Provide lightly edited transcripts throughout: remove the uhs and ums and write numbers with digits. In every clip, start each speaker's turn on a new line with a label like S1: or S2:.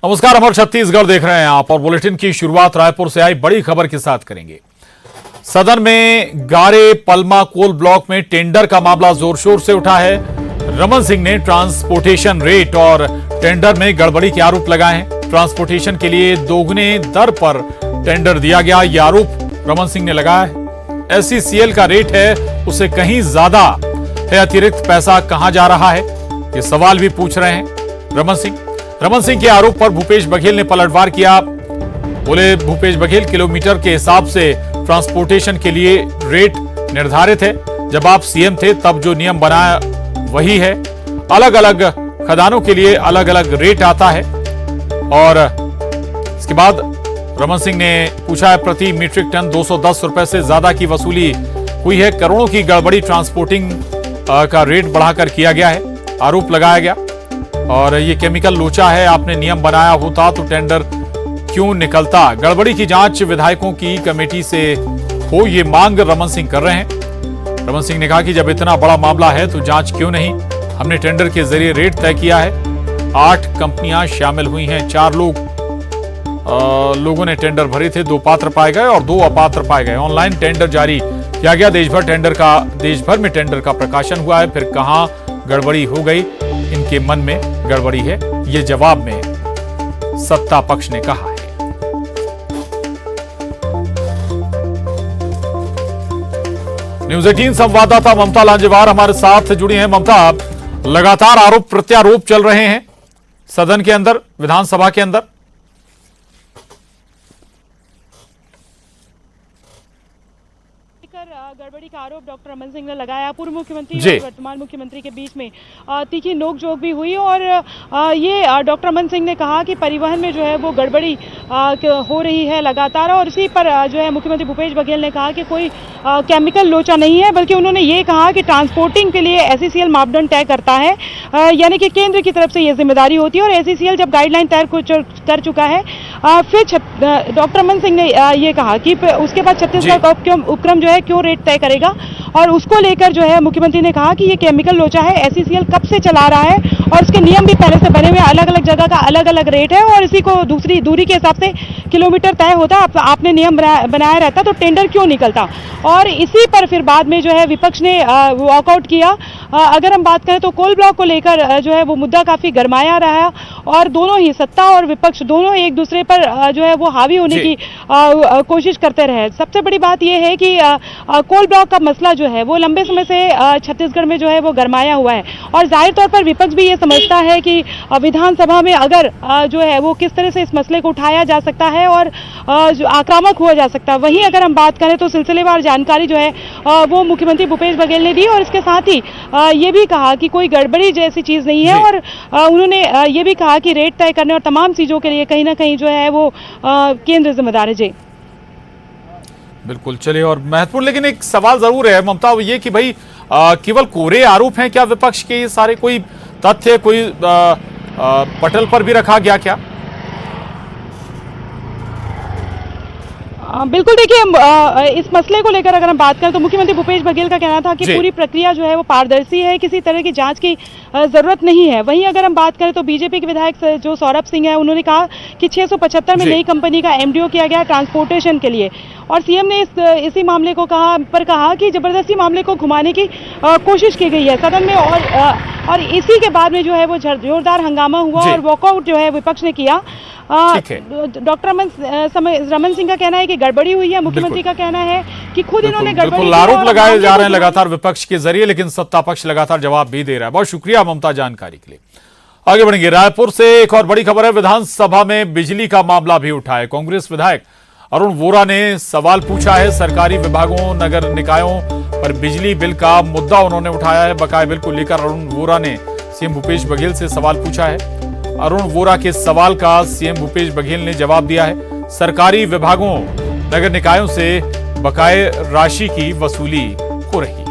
S1: नमस्कार, अमर छत्तीसगढ़ देख रहे हैं आप और बुलेटिन की शुरुआत रायपुर से आई बड़ी खबर के साथ करेंगे। सदन में गारे पलमा कोल ब्लॉक में टेंडर का मामला जोर शोर से उठा है। रमन सिंह ने ट्रांसपोर्टेशन रेट और टेंडर में गड़बड़ी के आरोप लगाए हैं। ट्रांसपोर्टेशन के लिए दोगुने दर पर टेंडर दिया गया, यह आरोप रमन सिंह ने लगाया है। SECL का रेट है उससे कहीं ज्यादा है, अतिरिक्त पैसा कहां जा रहा है, ये सवाल भी पूछ रहे हैं रमन सिंह के आरोप पर भूपेश बघेल ने पलटवार किया। बोले भूपेश बघेल, किलोमीटर के हिसाब से ट्रांसपोर्टेशन के लिए रेट निर्धारित है। जब आप CM थे तब जो नियम बनाया वही है। अलग अलग खदानों के लिए अलग अलग रेट आता है। और इसके बाद रमन सिंह ने पूछा है, प्रति मीट्रिक टन 210 रुपए से ज्यादा की वसूली हुई है। करोड़ों की गड़बड़ी ट्रांसपोर्टिंग का रेट बढ़ाकर किया गया है, आरोप लगाया गया। और ये केमिकल लोचा है, आपने नियम बनाया होता तो टेंडर क्यों निकलता। गड़बड़ी की जांच विधायकों की कमेटी से हो, ये मांग रमन सिंह कर रहे हैं। रमन सिंह ने कहा कि जब इतना बड़ा मामला है तो जांच क्यों नहीं। हमने टेंडर के जरिए रेट तय किया है। 8 कंपनियां शामिल हुई हैं, 4 लोगों ने टेंडर भरे थे, 2 पात्र पाए गए और 2 अपात्र पाए गए। ऑनलाइन टेंडर जारी किया गया। देश भर में टेंडर का प्रकाशन हुआ है। फिर कहां गड़बड़ी हो गई, इनके मन में गड़बड़ी है, ये जवाब में सत्ता पक्ष ने कहा है। न्यूज़ 18 संवाददाता ममता लांजेवार हमारे साथ जुड़ी हैं। ममता, लगातार आरोप प्रत्यारोप चल रहे हैं सदन के अंदर, विधानसभा के अंदर।
S2: गड़बड़ी का आरोप डॉक्टर रमन सिंह ने लगाया। पूर्व मुख्यमंत्री और वर्तमान मुख्यमंत्री के बीच में तीखी नोकझोंक भी हुई और ये डॉक्टर रमन सिंह ने कहा कि परिवहन में जो है वो गड़बड़ी हो रही है लगातार। और इसी पर जो है मुख्यमंत्री भूपेश बघेल ने कहा कि कोई केमिकल लोचा नहीं है, बल्कि उन्होंने ये कहा कि ट्रांसपोर्टिंग के लिए SECL मापदंड तय करता है, यानी कि केंद्र की तरफ से ये जिम्मेदारी होती है। और SECL जब गाइडलाइन तय कर चुका है, फिर डॉक्टर रमन सिंह ने ये कहा कि उसके बाद छत्तीसगढ़ का उपक्रम जो है क्यों रेट तय करेगा। और उसको लेकर जो है मुख्यमंत्री ने कहा कि ये केमिकल लोचा है, SECL कब से चला रहा है और उसके नियम भी पहले से बने हुए, अलग अलग जगह का अलग अलग रेट है और इसी को दूसरी दूरी के हिसाब से किलोमीटर तय होता। आपने नियम बनाया रहता तो टेंडर क्यों निकलता। और इसी पर फिर बाद में जो है विपक्ष ने वॉकआउट किया। अगर हम बात करें तो कोल ब्लॉक को लेकर जो है वो मुद्दा काफी गरमाया रहा और दोनों ही सत्ता और विपक्ष दोनों एक दूसरे पर जो है वो हावी होने की कोशिश करते रहे। सबसे बड़ी बात यह है कि कोल ब्लॉक का मसला जो है वो लंबे समय से छत्तीसगढ़ में जो है वो गरमाया हुआ है और जाहिर तौर पर विपक्ष भी ये समझता है कि विधानसभा में अगर जो है वो किस तरह से इस मसले को उठाया जा सकता है और आक्रामक हुआ जा सकता है। वहीं अगर हम बात करें तो सिलसिलेवार जानकारी जो है वो मुख्यमंत्री भूपेश बघेल ने दी और इसके साथ ही ये भी कहा कि कोई गड़बड़ी जैसी चीज नहीं है। और उन्होंने ये भी कहा कि रेट तय करने और तमाम चीजों के लिए कहीं ना कहीं जो है वो केंद्र जिम्मेदार है। जी
S1: बिल्कुल, चलिए। और महत्वपूर्ण लेकिन एक सवाल जरूर है ममता, वो ये कि भाई केवल कोरे आरोप हैं क्या विपक्ष के, ये सारे कोई तथ्य कोई पटल पर भी रखा गया क्या?
S2: बिल्कुल, देखिए इस मसले को लेकर अगर हम बात करें तो मुख्यमंत्री भूपेश बघेल का कहना था कि पूरी प्रक्रिया जो है वो पारदर्शी है, किसी तरह की जांच की जरूरत नहीं है। वहीं अगर हम बात करें तो बीजेपी के विधायक जो सौरभ सिंह है, उन्होंने कहा कि 675 में नई कंपनी का MDO किया गया ट्रांसपोर्टेशन के लिए और CM ने इसी मामले को कहा कि जबरदस्ती मामले को घुमाने की कोशिश की गई है सदन में। और इसी के बाद में जो है वो जोरदार हंगामा हुआ और वॉकआउट जो है विपक्ष ने किया। डॉक्टर रमन सिंह का कहना है कि गड़बड़ी हुई है, मुख्यमंत्री का कहना है कि खुद इन्होंने गड़बड़ी।
S1: आरोप लगाए जा रहे हैं लगातार विपक्ष के जरिए, लेकिन सत्ता पक्ष लगातार जवाब भी दे रहा है। बहुत शुक्रिया ममता जानकारी के लिए। आगे बढ़ेंगे। रायपुर से एक और बड़ी खबर है। विधानसभा में बिजली का मामला भी उठा है। कांग्रेस विधायक अरुण वोरा ने सवाल पूछा है। सरकारी विभागों, नगर निकायों पर बिजली बिल का मुद्दा उन्होंने उठाया है। बकाया बिल को लेकर अरुण वोरा ने CM भूपेश बघेल से सवाल पूछा है। अरुण वोरा के सवाल का CM भूपेश बघेल ने जवाब दिया है। सरकारी विभागों, नगर निकायों से बकाये राशि की वसूली हो रही है।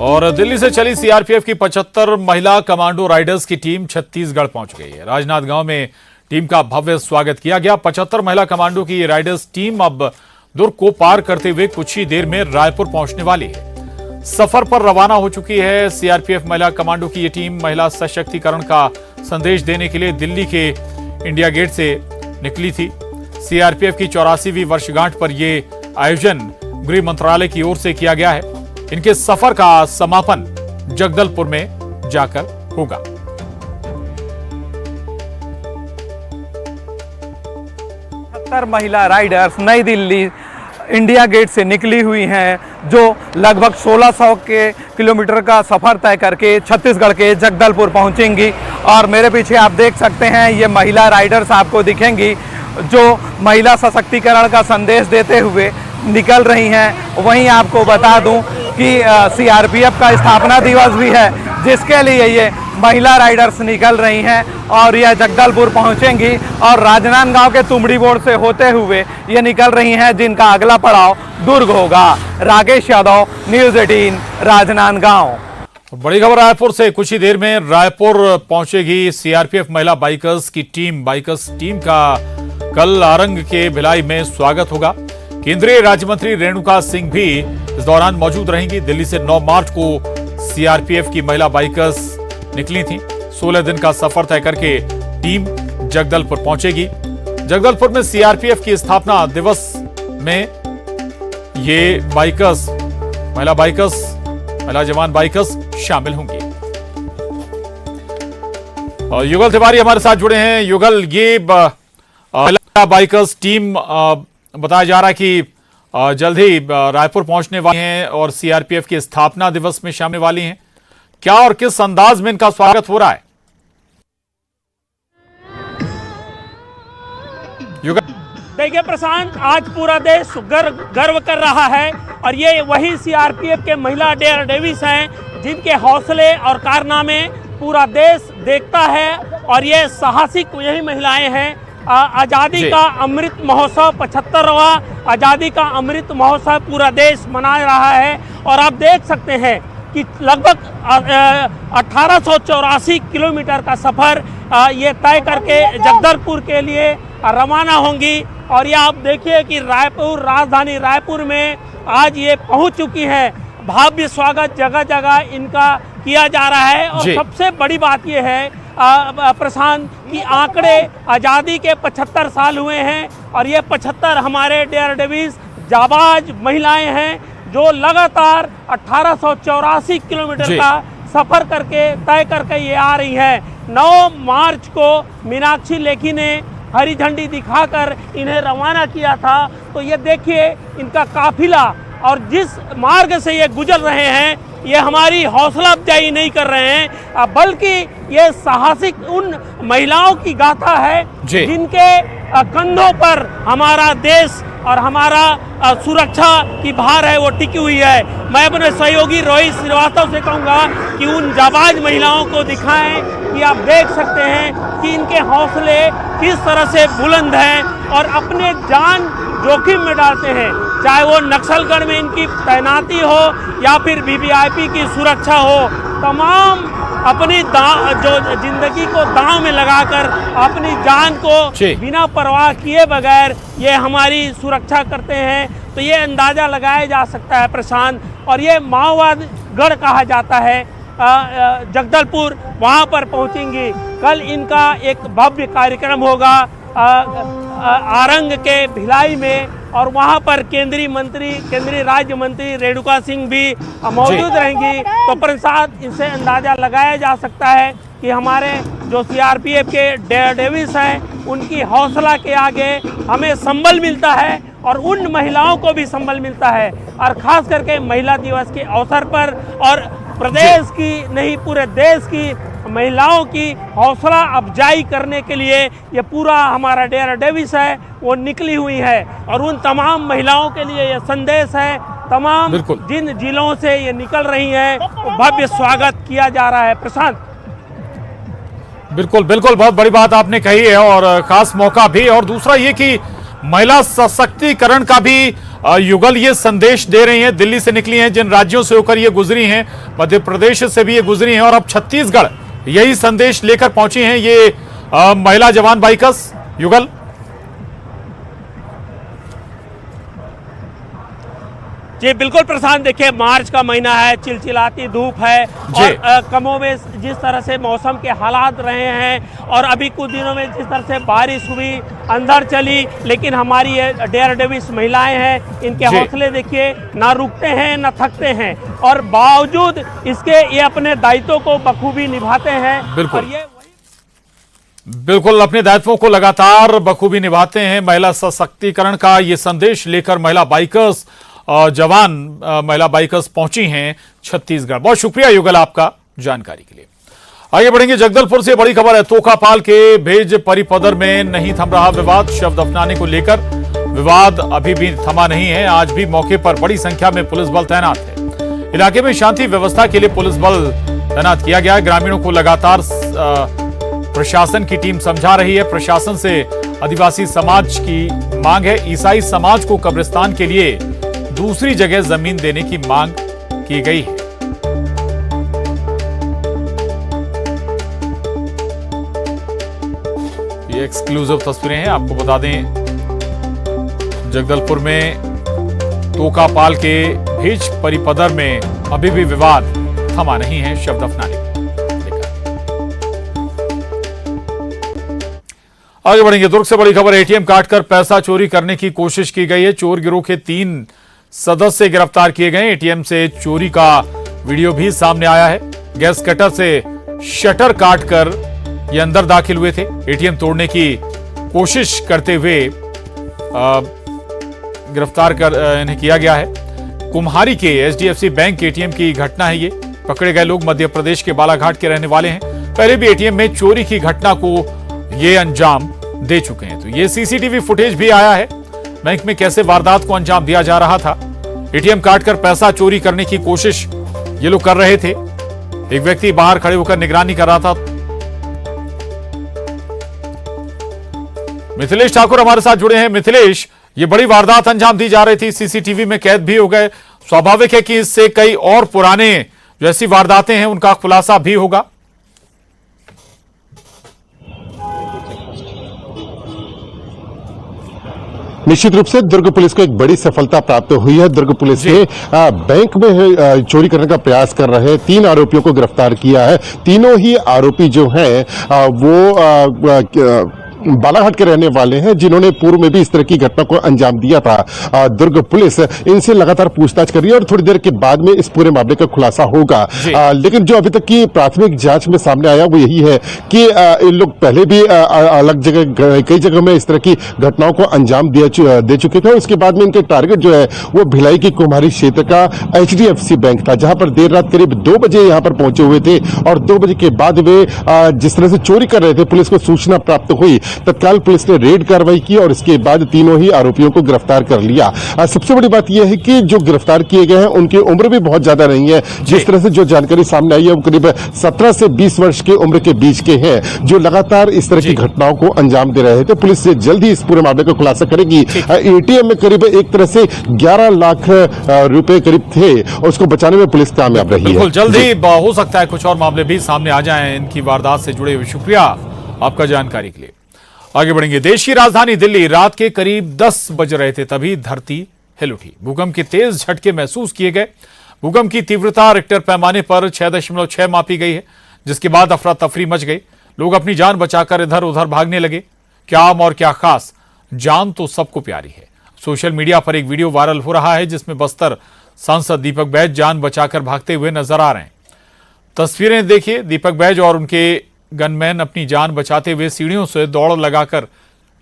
S1: और दिल्ली से चली CRPF की 75 महिला कमांडो राइडर्स की टीम छत्तीसगढ़ पहुंच गई है। राजनांदगांव में टीम का भव्य स्वागत किया गया। 75 महिला कमांडो की ये राइडर्स टीम अब दुर्ग को पार करते हुए कुछ ही देर में रायपुर पहुंचने वाली है। सफर पर रवाना हो चुकी है सीआरपीएफ महिला कमांडो की ये टीम। महिला सशक्तिकरण का संदेश देने के लिए दिल्ली के इंडिया गेट से निकली थी। सीआरपीएफ की 84वीं वर्षगांठ पर यह आयोजन गृह मंत्रालय की ओर से किया गया है। इनके सफर का समापन जगदलपुर में जाकर होगा।
S3: महिला राइडर्स नई दिल्ली इंडिया गेट से निकली हुई हैं, जो लगभग 1600 किलोमीटर का सफ़र तय करके छत्तीसगढ़ के जगदलपुर पहुंचेंगी। और मेरे पीछे आप देख सकते हैं ये महिला राइडर्स आपको दिखेंगी, जो महिला सशक्तिकरण का संदेश देते हुए निकल रही हैं। वहीं आपको बता दूं कि सीआरपीएफ का स्थापना दिवस भी है, जिसके लिए ये महिला राइडर्स निकल रही हैं और यह जगदलपुर पहुंचेंगी और राजनांदगांव के तुमड़ी मोड़ से होते हुए ये निकल रही हैं, जिनका अगला पड़ाव दुर्ग होगा। राकेश यादव, न्यूज़ 18, राजनांदगांव।
S1: बड़ी खबर रायपुर से। कुछ ही देर में रायपुर पहुंचेगी सीआरपीएफ महिला बाइकर्स की टीम। बाइकर्स टीम का कल आरंग के भिलाई में स्वागत होगा। केंद्रीय राज्य मंत्री रेणुका सिंह भी इस दौरान मौजूद रहेंगी। दिल्ली से 9 मार्च को सीआरपीएफ की महिला बाइकर्स निकली थी। 16 दिन का सफर तय करके टीम जगदलपुर पहुंचेगी। जगदलपुर में सीआरपीएफ की स्थापना दिवस में ये बाइकर्स, महिला जवान बाइकर्स शामिल होंगी। और युगल तिवारी हमारे साथ जुड़े हैं। युगल, ये महिला बाइकर्स टीम बताया जा रहा है कि जल्द ही रायपुर पहुंचने वाली हैं और सीआरपीएफ के स्थापना दिवस में शामिल वाली हैं। क्या और किस अंदाज में इनका स्वागत हो रहा है?
S4: देखिए प्रशांत, आज पूरा देश गर्व कर रहा है और ये वही सीआरपीएफ के महिला डेयरडेविल्स हैं जिनके हौसले और कारनामे पूरा देश देखता है। और ये साहसिक यही महिलाएं हैं। आज़ादी का अमृत महोत्सव, 75वां आज़ादी का अमृत महोत्सव पूरा देश मना रहा है। और आप देख सकते हैं कि लगभग 1884 किलोमीटर का सफ़र ये तय करके जगदलपुर के लिए रवाना होंगी। और ये आप देखिए कि रायपुर, राजधानी रायपुर में आज ये पहुंच चुकी हैं। भव्य स्वागत जगह जगह इनका किया जा रहा है। और सबसे बड़ी बात ये है प्रशांत कि आंकड़े आज़ादी के 75 साल हुए हैं और ये 75 हमारे डेयरडेविल्स जाबाज महिलाएं हैं, जो लगातार 1884 किलोमीटर का सफ़र करके तय करके ये आ रही हैं। 9 मार्च को मीनाक्षी लेखी ने हरी झंडी दिखाकर इन्हें रवाना किया था। तो ये देखिए इनका काफिला और जिस मार्ग से ये गुजर रहे हैं, ये हमारी हौसला अफजाई नहीं कर रहे हैं, बल्कि ये साहसिक उन महिलाओं की गाथा है जिनके कंधों पर हमारा देश और हमारा सुरक्षा की भार है वो टिकी हुई है। मैं अपने सहयोगी रोहित श्रीवास्तव से कहूँगा कि उन जाबाज महिलाओं को दिखाएं कि आप देख सकते हैं कि इनके हौसले किस तरह से बुलंद हैं और अपने जान जोखिम में डालते हैं, चाहे वो नक्सलगढ़ में इनकी तैनाती हो या फिर वीवीआईपी की सुरक्षा हो। तमाम अपनी जो जिंदगी को दांव में लगाकर अपनी जान को बिना परवाह किए बगैर ये हमारी सुरक्षा करते हैं। तो ये अंदाज़ा लगाया जा सकता है प्रशांत। और ये माओवाद गढ़ कहा जाता है जगदलपुर, वहाँ पर पहुँचेंगी। कल इनका एक भव्य कार्यक्रम होगा आरंग के भिलाई में और वहाँ पर केंद्रीय राज्य मंत्री रेणुका सिंह भी मौजूद रहेंगी। तो प्रसाद, इनसे अंदाज़ा लगाया जा सकता है कि हमारे जो सीआरपीएफ के डेयरडेविल्स हैं उनकी हौसला के आगे हमें संबल मिलता है और उन महिलाओं को भी संबल मिलता है। और ख़ास करके महिला दिवस के अवसर पर और प्रदेश की नहीं पूरे देश की महिलाओं की हौसला अफजाई करने के लिए ये पूरा हमारा डेयरडेविल्स है वो निकली हुई है। और उन तमाम महिलाओं के लिए ये संदेश है, तमाम जिन जिलों से ये निकल रही हैं भव्य स्वागत किया जा रहा है। प्रशांत,
S1: बिल्कुल बिल्कुल, बहुत बड़ी बात आपने कही है और खास मौका भी। और दूसरा ये कि महिला सशक्तिकरण का भी युगल ये संदेश दे रही हैं। दिल्ली से निकली हैं, जिन राज्यों से होकर ये गुजरी हैं, मध्य प्रदेश से भी ये गुजरी हैं और अब छत्तीसगढ़ यही संदेश लेकर पहुंची हैं ये महिला जवान बाइकर्स। युगल,
S4: जी बिल्कुल प्रशांत, देखिए मार्च का महीना है, चिलचिलाती धूप है और कमोबेश जिस तरह से मौसम के हालात रहे हैं और अभी कुछ दिनों में जिस तरह से बारिश हुई, अंदर चली, लेकिन हमारी ये डेयर डेविस महिलाएं हैं, इनके हौसले देखिए, ना रुकते हैं ना थकते हैं और बावजूद इसके ये अपने दायित्वों को बखूबी निभाते हैं। और ये
S1: बिल्कुल अपने दायित्वों को लगातार बखूबी निभाते हैं। महिला सशक्तिकरण का ये संदेश लेकर महिला बाइकर्स जवान महिला बाइकर्स पहुंची हैं छत्तीसगढ़। बहुत शुक्रिया युगल आपका जानकारी के लिए। आगे बढ़ेंगे, जगदलपुर से बड़ी खबर है। तोकापाल के भेज परिपदर में नहीं थम रहा विवाद। शव दफनाने को लेकर विवाद अभी भी थमा नहीं है। आज भी मौके पर बड़ी संख्या में पुलिस बल तैनात है। इलाके में शांति व्यवस्था के लिए पुलिस बल तैनात किया गया है। ग्रामीणों को लगातार प्रशासन की टीम समझा रही है। प्रशासन से आदिवासी समाज की मांग है। ईसाई समाज को कब्रिस्तान के लिए दूसरी जगह जमीन देने की मांग की गई है। ये एक्सक्लूसिव तस्वीरें हैं, आपको बता दें जगदलपुर में तोकापाल के भेज परिपदर में अभी भी विवाद थमा नहीं है। शव दफनाने आगे बढ़ेंगे। दुर्ग से बड़ी खबर, एटीएम काटकर पैसा चोरी करने की कोशिश की गई है। चोर गिरोह के 3 सदस्य गिरफ्तार किए गए। एटीएम से चोरी का वीडियो भी सामने आया है। गैस कटर से शटर काटकर ये अंदर दाखिल हुए थे। एटीएम तोड़ने की कोशिश करते हुए गिरफ्तार कर इन्हें किया गया है। कुम्हारी के एचडीएफसी बैंक एटीएम की घटना है ये। पकड़े गए लोग मध्य प्रदेश के बालाघाट के रहने वाले हैं। पहले भी एटीएम में चोरी की घटना को ये अंजाम दे चुके हैं। तो ये सीसीटीवी फुटेज भी आया है। बैंक में कैसे वारदात को अंजाम दिया जा रहा था। एटीएम काटकर पैसा चोरी करने की कोशिश ये लोग कर रहे थे। एक व्यक्ति बाहर खड़े होकर निगरानी कर रहा था। मिथिलेश ठाकुर हमारे साथ जुड़े हैं। मिथिलेश, ये बड़ी वारदात अंजाम दी जा रही थी, सीसीटीवी में कैद भी हो गए। स्वाभाविक है कि इससे कई और पुराने जो ऐसी वारदातें हैं उनका खुलासा भी होगा।
S5: निश्चित रूप से दुर्ग पुलिस को एक बड़ी सफलता प्राप्त हुई है। दुर्ग पुलिस के बैंक में चोरी करने का प्रयास कर रहे 3 आरोपियों को गिरफ्तार किया है। तीनों ही आरोपी जो हैं वो बालाघाट के रहने वाले हैं, जिन्होंने पूर्व में भी इस तरह की घटना को अंजाम दिया था। दुर्ग पुलिस इनसे लगातार पूछताछ कर रही है और थोड़ी देर के बाद में इस पूरे मामले का खुलासा होगा। लेकिन जो अभी तक की प्राथमिक जांच में सामने आया वो यही है कि इन लोग पहले भी अलग जगह कई जगह में इस तरह की घटनाओं को अंजाम दे चुके थे। उसके बाद में इनके टारगेट जो है वो भिलाई की कुम्हारी क्षेत्र का एचडीएफसी बैंक था, जहां पर देर रात करीब 2 बजे यहां पर पहुंचे हुए थे और 2 बजे के बाद वे जिस तरह से चोरी कर रहे थे, पुलिस को सूचना प्राप्त हुई। तत्काल पुलिस ने रेड कार्रवाई की और इसके बाद तीनों ही आरोपियों को गिरफ्तार कर लिया। सबसे बड़ी बात यह है कि जो गिरफ्तार किए गए हैं उनकी उम्र भी बहुत ज्यादा नहीं है। जिस तरह से जो जानकारी सामने आई है वो करीब 17 से 20 वर्ष की उम्र के बीच के हैं, जो लगातार इस तरह की घटनाओं को अंजाम दे रहे थे। पुलिस से जल्द ही इस पूरे मामले का खुलासा करेगी। एटीएम में करीब एक तरह से 11 लाख रुपए करीब थे और उसको बचाने में पुलिस कामयाब रही है।
S1: बिल्कुल जल्द ही हो सकता है कुछ और मामले भी सामने आ जाएं इनकी वारदात से जुड़े हुए। शुक्रिया आपका जानकारी के लिए। आगे बढ़ेंगे। देश की राजधानी दिल्ली रात के करीब 10 बज रहे थे, तभी धरती हिल उठी। भूकंप के तेज झटके महसूस किए गए। भूकंप की तीव्रता रिक्टर पैमाने पर 6.6 मापी गई है, जिसके बाद अफरा तफरी मच गई। लोग अपनी जान बचाकर इधर उधर भागने लगे। क्या आम और क्या खास, जान तो सबको प्यारी है। सोशल मीडिया पर एक वीडियो वायरल हो रहा है जिसमें बस्तर सांसद दीपक बैज जान बचाकर भागते हुए नजर आ रहे हैं। तस्वीरें देखिए। दीपक बैज और उनके गनमैन अपनी जान बचाते हुए सीढ़ियों से दौड़ लगाकर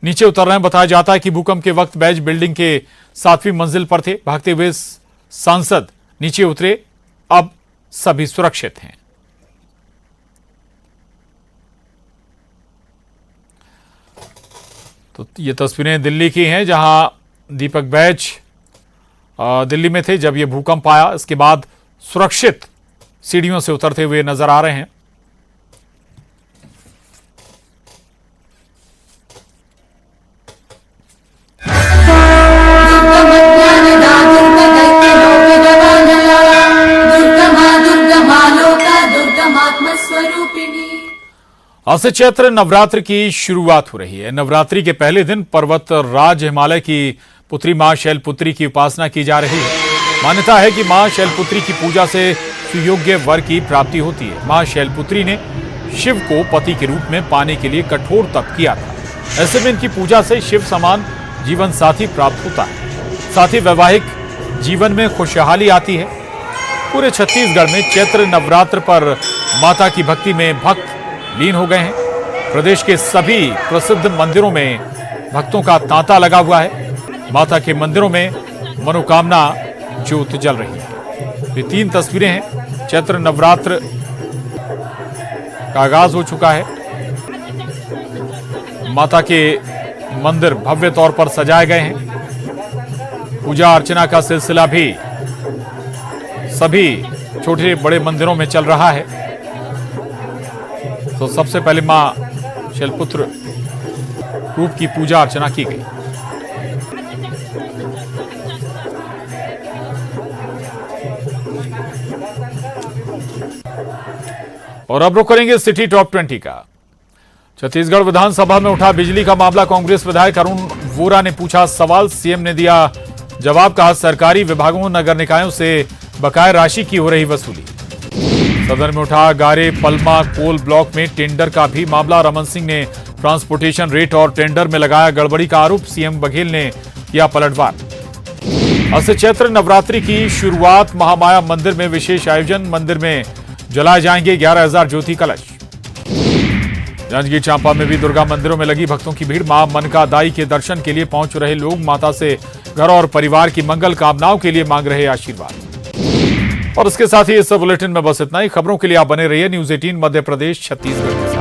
S1: नीचे उतर रहे हैं। बताया जाता है कि भूकंप के वक्त बैज बिल्डिंग के 7वीं मंजिल पर थे। भागते हुए सांसद नीचे उतरे। अब सभी सुरक्षित हैं। तो ये तस्वीरें दिल्ली की हैं, जहां दीपक बैज दिल्ली में थे जब ये भूकंप आया। इसके बाद सुरक्षित सीढ़ियों से उतरते हुए नजर आ रहे हैं। आज से चैत्र नवरात्र की शुरुआत हो रही है। नवरात्रि के पहले दिन पर्वत राज हिमालय की पुत्री मां शैलपुत्री की उपासना की जा रही है। मान्यता है कि मां शैलपुत्री की पूजा से सुयोग्य वर की प्राप्ति होती है। मां शैलपुत्री ने शिव को पति के रूप में पाने के लिए कठोर तप किया था। ऐसे में इनकी पूजा से शिव समान जीवन साथी प्राप्त होता है। साथ ही वैवाहिक जीवन में खुशहाली आती है। पूरे छत्तीसगढ़ में चैत्र नवरात्र पर माता की भक्ति में भक्त लीन हो गए हैं। प्रदेश के सभी प्रसिद्ध मंदिरों में भक्तों का तांता लगा हुआ है। माता के मंदिरों में मनोकामना ज्योत जल रही है। ये 3 तस्वीरें हैं। चैत्र नवरात्र का आगाज हो चुका है। माता के मंदिर भव्य तौर पर सजाए गए हैं। पूजा अर्चना का सिलसिला भी सभी छोटे बड़े मंदिरों में चल रहा है। तो सबसे पहले मां शैलपुत्र रूप की पूजा अर्चना की गई। और अब रुक करेंगे सिटी टॉप 20 का। छत्तीसगढ़ विधानसभा में उठा बिजली का मामला। कांग्रेस विधायक अरुण वोरा ने पूछा सवाल, सीएम ने दिया जवाब। कहा सरकारी विभागों नगर निकायों से बकाया राशि की हो रही वसूली। सदन में उठा गारे पलमा कोल ब्लॉक में टेंडर का भी मामला। रमन सिंह ने ट्रांसपोर्टेशन रेट और टेंडर में लगाया गड़बड़ी का आरोप। सीएम बघेल ने किया पलटवार। आज से चैत्र नवरात्रि की शुरुआत। महामाया मंदिर में विशेष आयोजन। मंदिर में जलाए जाएंगे 11,000 ज्योति कलश। जांजगीर चांपा में भी दुर्गा मंदिरों में लगी भक्तों की भीड़। मां मनका दाई के दर्शन के लिए पहुंच रहे लोग माता से घर और परिवार की मंगल कामनाओं के लिए मांग रहे आशीर्वाद। और इसके साथ ही इस बुलेटिन में बस इतना ही। खबरों के लिए आप बने रहिए न्यूज़ 18 मध्य प्रदेश छत्तीसगढ़।